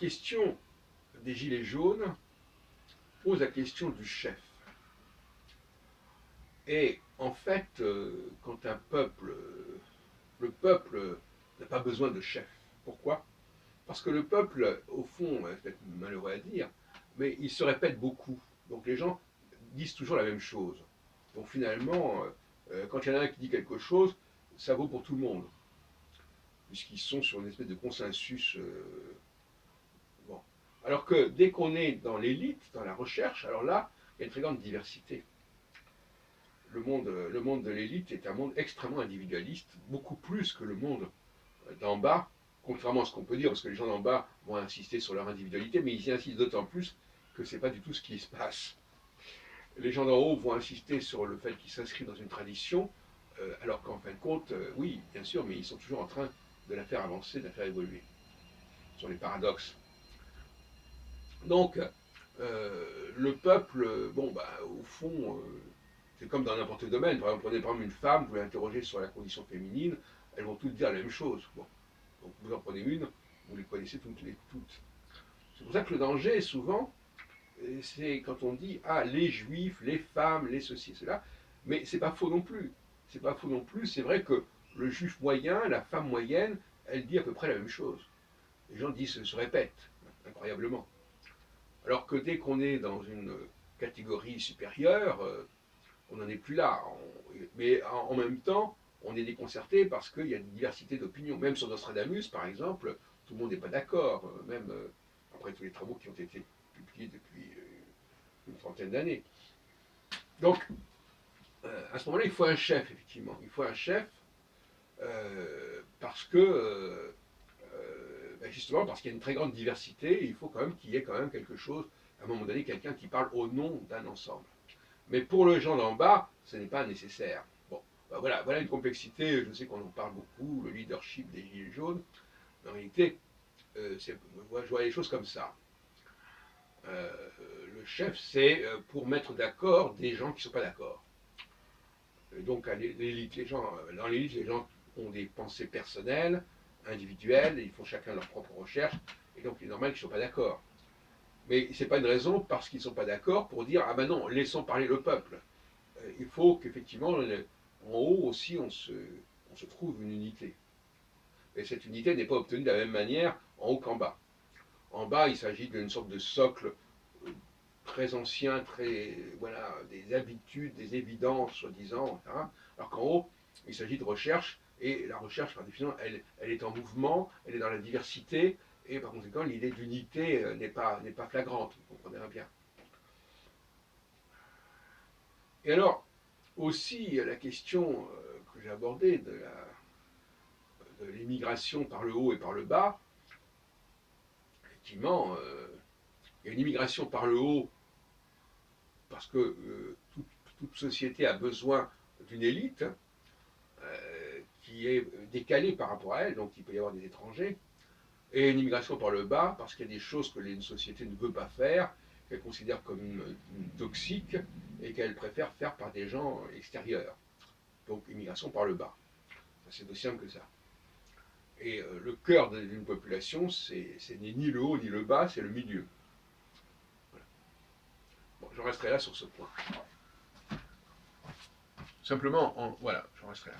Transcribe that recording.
question des Gilets jaunes pose la question du chef. Et en fait, quand le peuple n'a pas besoin de chef. Pourquoi? Parce que le peuple, au fond, c'est peut-être malheureux à dire, mais il se répète beaucoup. Donc les gens disent toujours la même chose. Donc finalement, quand il y en a un qui dit quelque chose, ça vaut pour tout le monde, puisqu'ils sont sur une espèce de consensus. Bon. Alors que dès qu'on est dans l'élite, dans la recherche, alors là, il y a une très grande diversité. Le monde de l'élite est un monde extrêmement individualiste, beaucoup plus que le monde d'en bas, contrairement à ce qu'on peut dire, parce que les gens d'en bas vont insister sur leur individualité, mais ils y insistent d'autant plus que ce n'est pas du tout ce qui se passe. Les gens d'en haut vont insister sur le fait qu'ils s'inscrivent dans une tradition, alors qu'en fin de compte, oui, bien sûr, mais ils sont toujours en train de la faire avancer, de la faire évoluer. Ce sont les paradoxes. Donc, le peuple, bon, bah, au fond, c'est comme dans n'importe quel domaine. Par exemple, prenez par exemple une femme, vous l'interrogez sur la condition féminine, elles vont toutes dire la même chose. Bon. Donc vous en prenez une, vous les connaissez toutes. C'est pour ça que le danger, souvent, c'est quand on dit ah les juifs, les femmes, les ceci, cela, mais c'est pas faux non plus. C'est pas faux non plus. C'est vrai que le juif moyen, la femme moyenne, elle dit à peu près la même chose. Les gens disent se répètent incroyablement. Alors que dès qu'on est dans une catégorie supérieure, on n'en est plus là. Mais en même temps, on est déconcerté parce qu'il y a une diversité d'opinions. Même sur Nostradamus, par exemple, tout le monde n'est pas d'accord, même après tous les travaux qui ont été publiés depuis une trentaine d'années. Donc, à ce moment-là, il faut un chef, effectivement. Il faut un chef parce que, justement, parce qu'il y a une très grande diversité, il faut quand même qu'il y ait quand même quelque chose, à un moment donné, quelqu'un qui parle au nom d'un ensemble. Mais pour les gens d'en bas, ce n'est pas nécessaire. Bon, ben voilà une complexité, je sais qu'on en parle beaucoup, le leadership des Gilets jaunes. Mais en réalité, je vois les choses comme ça. Euh, le chef, c'est pour mettre d'accord des gens qui ne sont pas d'accord. Et donc, l'élite, dans l'élite, les gens ont des pensées personnelles, individuelles, et ils font chacun leur propre recherche, et donc il est normal qu'ils ne soient pas d'accord. Mais ce n'est pas une raison, parce qu'ils ne sont pas d'accord, pour dire ah ben non, laissons parler le peuple. Il faut qu'effectivement, en haut aussi, on se trouve une unité. Et cette unité n'est pas obtenue de la même manière en haut qu'en bas. En bas, il s'agit d'une sorte de socle très ancien, voilà, des habitudes, des évidences, soi-disant, etc. Alors qu'en haut, il s'agit de recherche, et la recherche, par définition, elle est en mouvement, elle est dans la diversité, et par conséquent, l'idée d'unité n'est pas flagrante, vous comprenez bien. Et alors, aussi, la question que j'ai abordée de l'immigration par le haut et par le bas, effectivement, il y a une immigration par le haut parce que toute société a besoin d'une élite qui est décalée par rapport à elle, donc il peut y avoir des étrangers, et une immigration par le bas parce qu'il y a des choses que une société ne veut pas faire, qu'elle considère comme toxiques et qu'elle préfère faire par des gens extérieurs. Donc immigration par le bas. C'est aussi simple que ça. Et le cœur d'une population, c'est ni le haut ni le bas, c'est le milieu. Voilà. Bon, j'en resterai là sur ce point. Simplement, voilà, j'en resterai là.